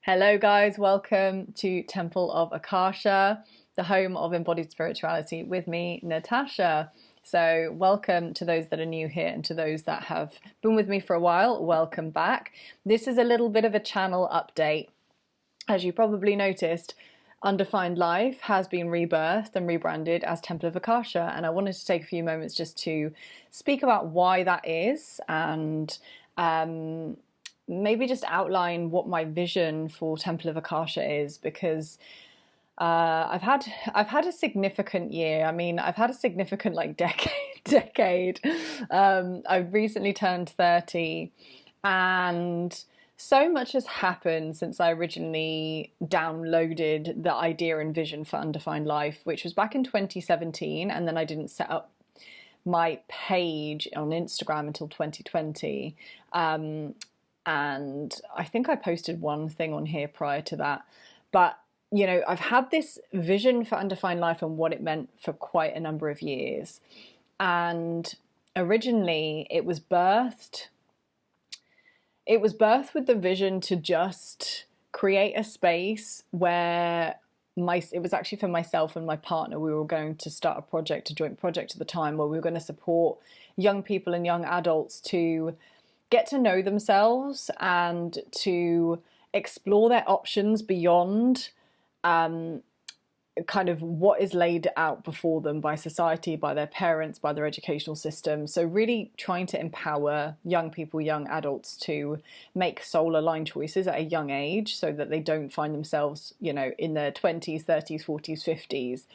Hello guys, welcome to Temple of Akasha, the home of embodied spirituality with me, Natasha. So welcome to those that are new here, and to those that have been with me for a while, welcome back. This is a little bit of a channel update. As you probably noticed, Undefined Life has been rebirthed and rebranded as Temple of Akasha, and I wanted to take a few moments just to speak about why that is, and maybe just outline what my vision for Temple of Akasha is, because I've had a significant year. I mean, I've had a significant decade. I've recently turned 30, and so much has happened since I originally downloaded the idea and vision for Undefined Life, which was back in 2017, and then I didn't set up my page on Instagram until 2020. And I think I posted one thing on here prior to that. But, you know, I've had this vision for Undefined Life and what it meant for quite a number of years. And originally it was birthed with the vision to just create a space where it was actually for myself and my partner. We were going to start a joint project at the time, where we were going to support young people and young adults to get to know themselves and to explore their options beyond kind of what is laid out before them by society, by their parents, by their educational system. So really trying to empower young people, young adults, to make soul-aligned choices at a young age, so that they don't find themselves, you know, in their 20s, 30s, 40s, 50s,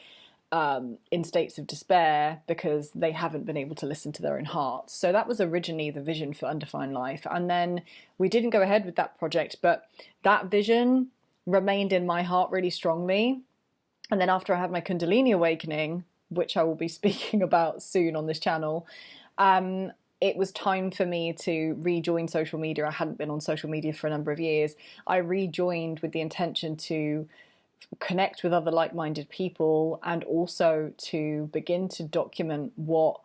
in states of despair because they haven't been able to listen to their own hearts. So that was originally the vision for Undefined Life. And then we didn't go ahead with that project, but that vision remained in my heart really strongly. And then after I had my Kundalini awakening, which I will be speaking about soon on this channel, it was time for me to rejoin social media. I hadn't been on social media for a number of years. I rejoined with the intention to connect with other like-minded people, and also to begin to document what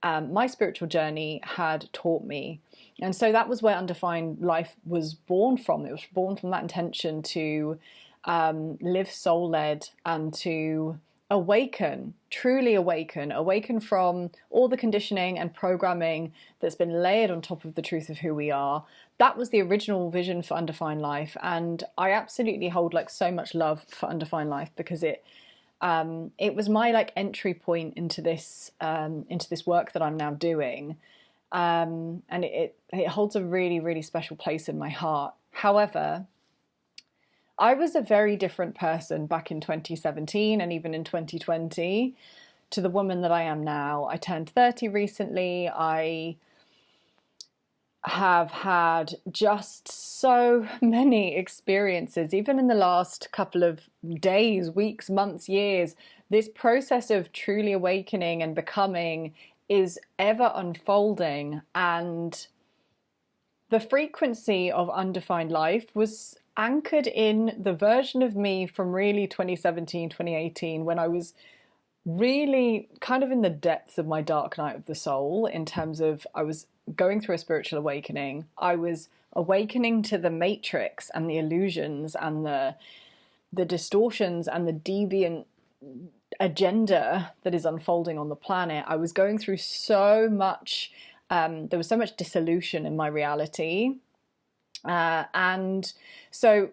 my spiritual journey had taught me. And so that was where Undefined Life was born from. It was born from that intention to live soul-led and to awaken, truly awaken from all the conditioning and programming that's been layered on top of the truth of who we are. That was the original vision for Undefined Life, and I absolutely hold like so much love for Undefined Life, because it was my like entry point into this work that I'm now doing, and it holds a really, really special place in my heart. However, I was a very different person back in 2017 and even in 2020 to the woman that I am now. I turned 30 recently. I have had just so many experiences, even in the last couple of days, weeks, months, years. This process of truly awakening and becoming is ever unfolding, and the frequency of Undefined Life was anchored in the version of me from really 2017, 2018, when I was really kind of in the depths of my dark night of the soul, in terms of I was going through a spiritual awakening. I was awakening to the matrix and the illusions and the distortions and the deviant agenda that is unfolding on the planet. I was going through so much, there was so much dissolution in my reality. And so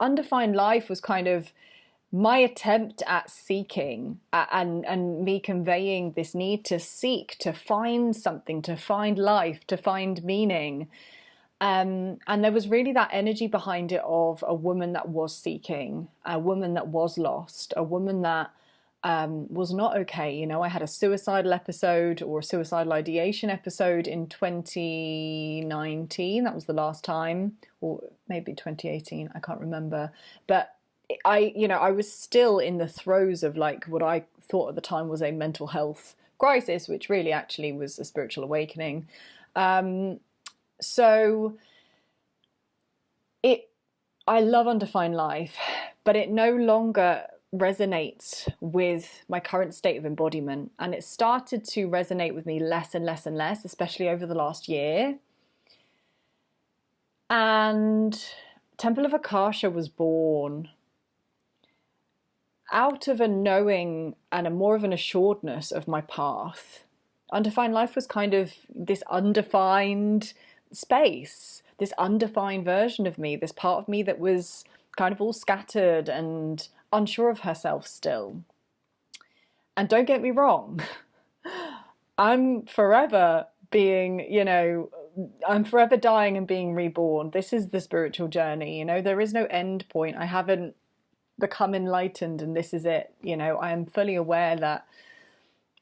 Undefined Life was kind of my attempt at seeking, and me conveying this need to seek, to find something, to find life, to find meaning. And there was really that energy behind it of a woman that was seeking, a woman that was lost, a woman that was not okay. You know, I had a suicidal episode, or a suicidal ideation episode, in 2019. That was the last time, or maybe 2018. I can't remember. But I was still in the throes of like what I thought at the time was a mental health crisis, which really actually was a spiritual awakening. So I love Undefined Life, but it no longer resonates with my current state of embodiment, and it started to resonate with me less and less and less, especially over the last year. And Temple of Akasha was born out of a knowing and a more of an assuredness of my path. Undefined life was kind of this undefined space, this undefined version of me, this part of me that was kind of all scattered and unsure of herself still. And don't get me wrong, I'm forever being, I'm forever dying and being reborn. This is the spiritual journey, there is no end point. I haven't become enlightened and this is it. I am fully aware that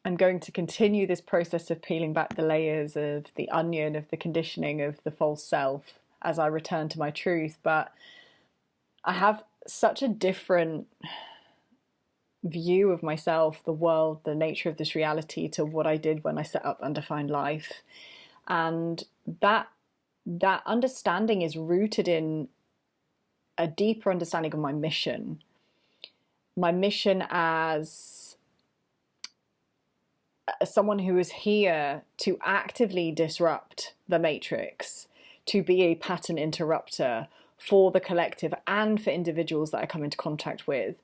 I'm going to continue this process of peeling back the layers of the onion, of the conditioning of the false self as I return to my truth. But I have such a different view of myself, the world, the nature of this reality to what I did when I set up Undefined Life. And that understanding is rooted in a deeper understanding of my mission. My mission as someone who is here to actively disrupt the matrix, to be a pattern interrupter for the collective and for individuals that I come into contact with.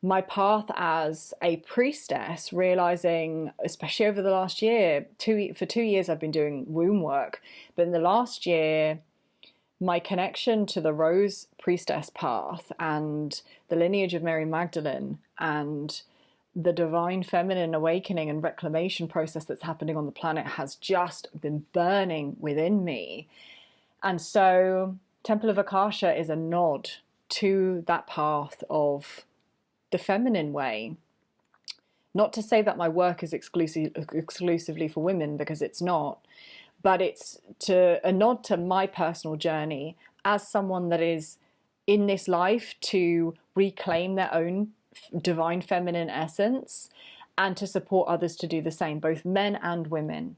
My path as a priestess, realizing, especially over the last year, for 2 years I've been doing womb work, but in the last year, my connection to the Rose priestess path and the lineage of Mary Magdalene and the divine feminine awakening and reclamation process that's happening on the planet has just been burning within me. And so Temple of Akasha is a nod to that path of the feminine way. Not to say that my work is exclusively for women, because it's not, but it's a nod to my personal journey as someone that is in this life to reclaim their own divine feminine essence and to support others to do the same, both men and women.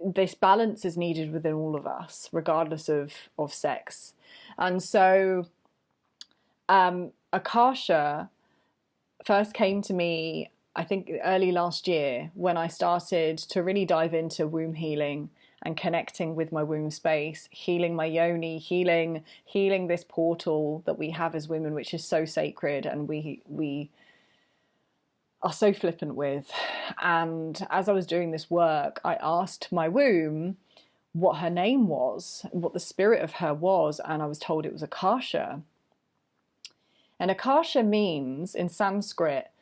This balance is needed within all of us, regardless of sex. And so Akasha first came to me, I think, early last year when I started to really dive into womb healing and connecting with my womb space, healing my yoni, healing this portal that we have as women, which is so sacred and we are so flippant with. And as I was doing this work, I asked my womb what her name was, what the spirit of her was, and I was told it was Akasha. And Akasha means, in Sanskrit,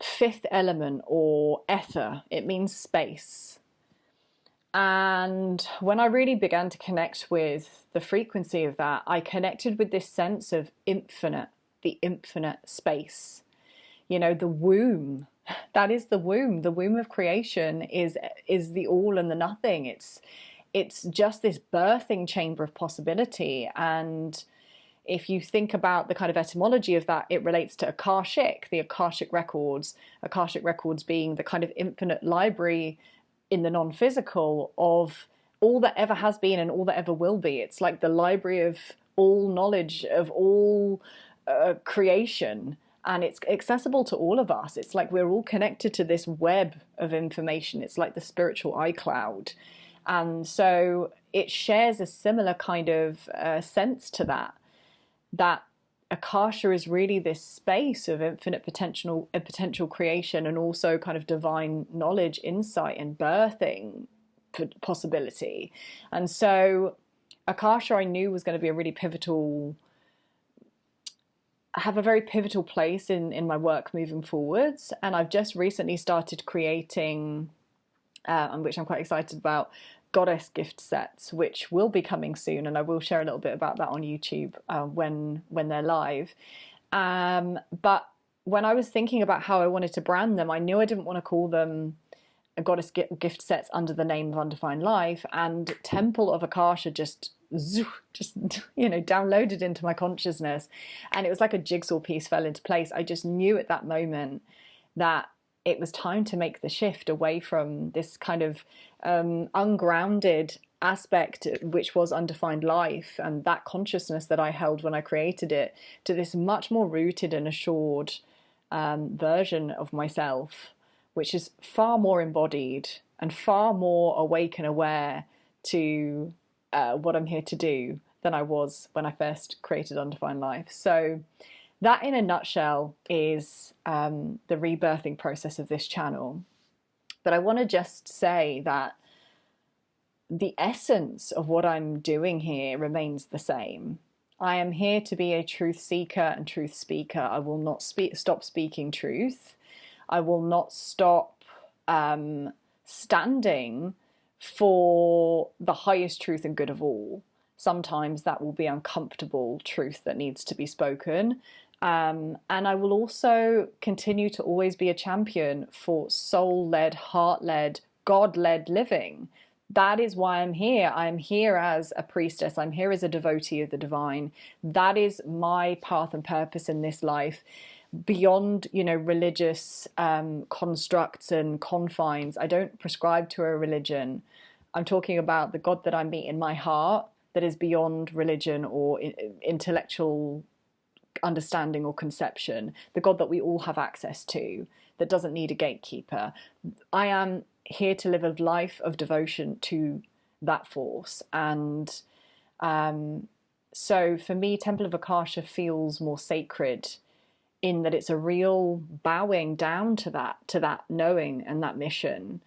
fifth element or ether. It means space. And when I really began to connect with the frequency of that, I connected with this sense of infinite, the infinite space. The womb, that is the womb. The womb of creation is the all and the nothing. It's just this birthing chamber of possibility. And if you think about the kind of etymology of that, it relates to Akashic, the Akashic records being the kind of infinite library in the non-physical of all that ever has been and all that ever will be. It's like the library of all knowledge, of all creation, and it's accessible to all of us. It's like we're all connected to this web of information. It's like the spiritual iCloud. And so it shares a similar kind of sense to that Akasha is really this space of infinite potential creation and also kind of divine knowledge, insight, and birthing possibility. And so Akasha I knew was going to be have a very pivotal place in my work moving forwards. And I've just recently started creating, which I'm quite excited about, goddess gift sets, which will be coming soon, and I will share a little bit about that on YouTube when they're live. But when I was thinking about how I wanted to brand them, I knew I didn't want to call them a goddess gift sets under the name of Undefined Life, and Temple of Akasha just downloaded into my consciousness, and it was like a jigsaw piece fell into place. I just knew at that moment that it was time to make the shift away from this kind of ungrounded aspect, which was undefined life, and that consciousness that I held when I created it, to this much more rooted and assured version of myself, which is far more embodied and far more awake and aware to what I'm here to do than I was when I first created Undefined Life. So that, in a nutshell, is the rebirthing process of this channel. But I want to just say that the essence of what I'm doing here remains the same. I am here to be a truth seeker and truth speaker. I will not stop speaking truth. I will not stop standing for the highest truth and good of all. Sometimes that will be uncomfortable truth that needs to be spoken. And I will also continue to always be a champion for soul-led, heart-led, God-led living. That is why I'm here. I'm here as a priestess. I'm here as a devotee of the divine. That is my path and purpose in this life. Beyond, religious constructs and confines. I don't prescribe to a religion. I'm talking about the God that I meet in my heart that is beyond religion or intellectual understanding or conception. The God that we all have access to, that doesn't need a gatekeeper. I am here to live a life of devotion to that force. And so for me, Temple of Akasha feels more sacred in that it's a real bowing down to that knowing and that mission.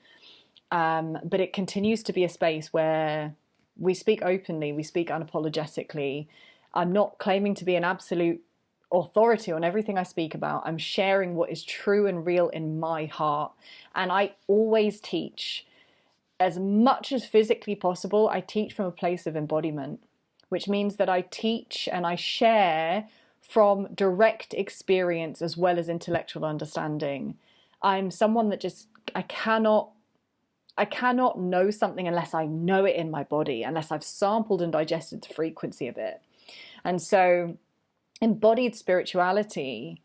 But it continues to be a space where we speak openly, we speak unapologetically. I'm not claiming to be an absolute authority on everything I speak about. I'm sharing what is true and real in my heart. And I always teach, as much as physically possible, I teach from a place of embodiment, which means that I teach and I share from direct experience as well as intellectual understanding. I'm someone that I cannot know something unless I know it in my body, unless I've sampled and digested the frequency of it. And so embodied spirituality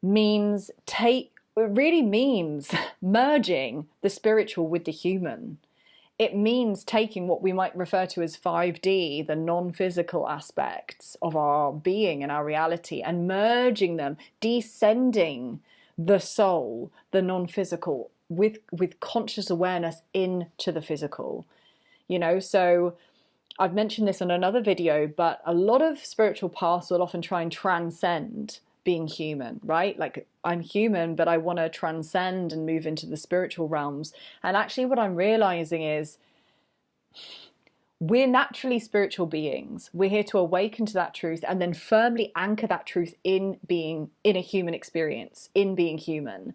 really means merging the spiritual with the human. It means taking what we might refer to as 5D, the non-physical aspects of our being and our reality, and merging them, descending the soul, the non-physical, with conscious awareness into the physical. So I've mentioned this in another video, but a lot of spiritual paths will often try and transcend being human, right? Like, I'm human, but I want to transcend and move into the spiritual realms. And actually what I'm realizing is we're naturally spiritual beings. We're here to awaken to that truth and then firmly anchor that truth in a human experience, in being human.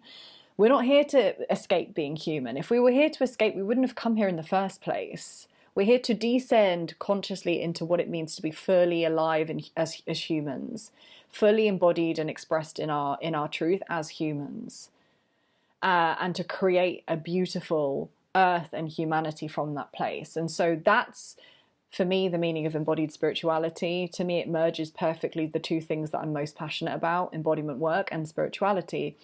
We're not here to escape being human. If we were here to escape, we wouldn't have come here in the first place. We're here to descend consciously into what it means to be fully alive as humans, fully embodied and expressed in our truth as humans, and to create a beautiful earth and humanity from that place. And so that's, for me, the meaning of embodied spirituality. To me, it merges perfectly the two things that I'm most passionate about, embodiment work and spirituality.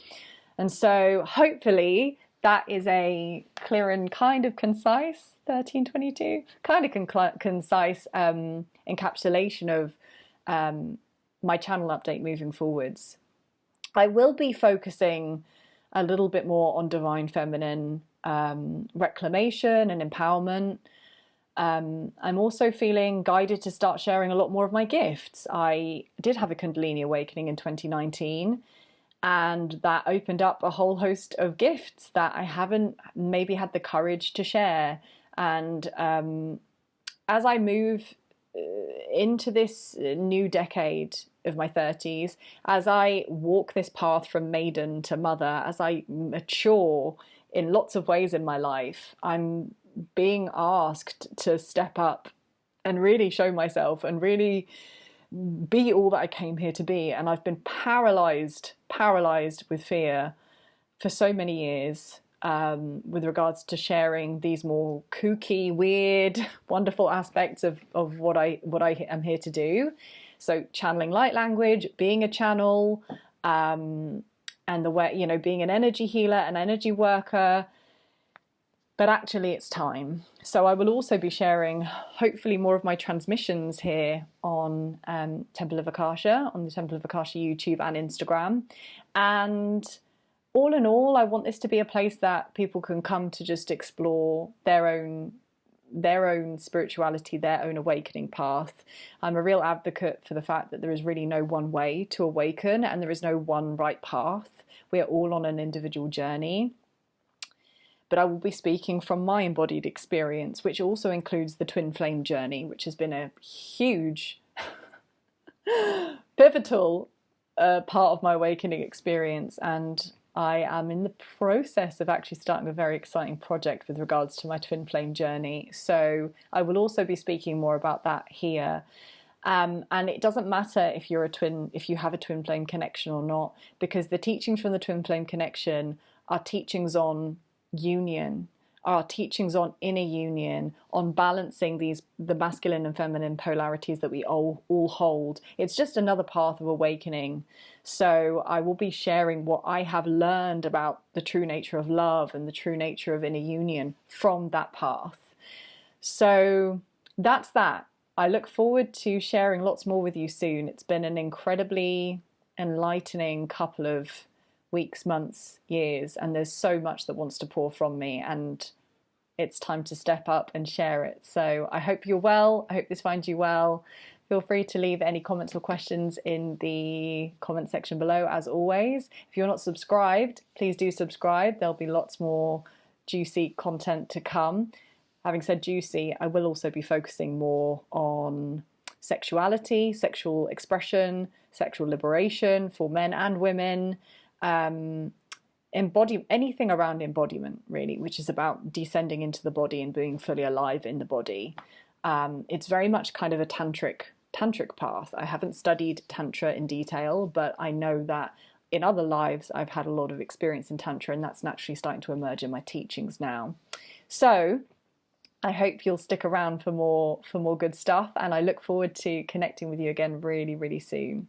And so hopefully that is a clear and kind of concise 1322, kind of concise encapsulation of my channel update moving forwards. I will be focusing a little bit more on divine feminine reclamation and empowerment. I'm also feeling guided to start sharing a lot more of my gifts. I did have a Kundalini awakening in 2019, and that opened up a whole host of gifts that I haven't maybe had the courage to share. And as I move into this new decade of my 30s, as I walk this path from maiden to mother, as I mature in lots of ways in my life, I'm being asked to step up and really show myself and really be all that I came here to be. And I've been paralyzed with fear for so many years with regards to sharing these more kooky, weird, wonderful aspects of what I am here to do. So channeling light language, being a channel, and the way, being an energy healer, an energy worker. but actually it's time. So I will also be sharing hopefully more of my transmissions here on Temple of Akasha, on the Temple of Akasha YouTube and Instagram. And all in all, I want this to be a place that people can come to just explore their own spirituality, their own awakening path. I'm a real advocate for the fact that there is really no one way to awaken, and there is no one right path. We are all on an individual journey. But I will be speaking from my embodied experience, which also includes the twin flame journey, which has been a huge, pivotal part of my awakening experience. And I am in the process of actually starting a very exciting project with regards to my twin flame journey. So I will also be speaking more about that here. And it doesn't matter if you have a twin flame connection or not, because the teachings from the twin flame connection are teachings on union, are teachings on inner union, on balancing the masculine and feminine polarities that we all hold. It's just another path of awakening. So I will be sharing what I have learned about the true nature of love and the true nature of inner union from that path. So that's that. I look forward to sharing lots more with you soon. It's been an incredibly enlightening couple of weeks, months, years, and there's so much that wants to pour from me, and it's time to step up and share it. So I hope you're well. I hope this finds you well. Feel free to leave any comments or questions in the comment section below, as always. If you're not subscribed, please do subscribe. There'll be lots more juicy content to come. Having said juicy, I will also be focusing more on sexuality, sexual expression, sexual liberation for men and women, anything around embodiment, really, which is about descending into the body and being fully alive in the body. It's very much kind of a tantric path. I haven't studied tantra in detail, but I know that in other lives I've had a lot of experience in tantra, and that's naturally starting to emerge in my teachings now. So I hope you'll stick around for more good stuff, and I look forward to connecting with you again really, really soon.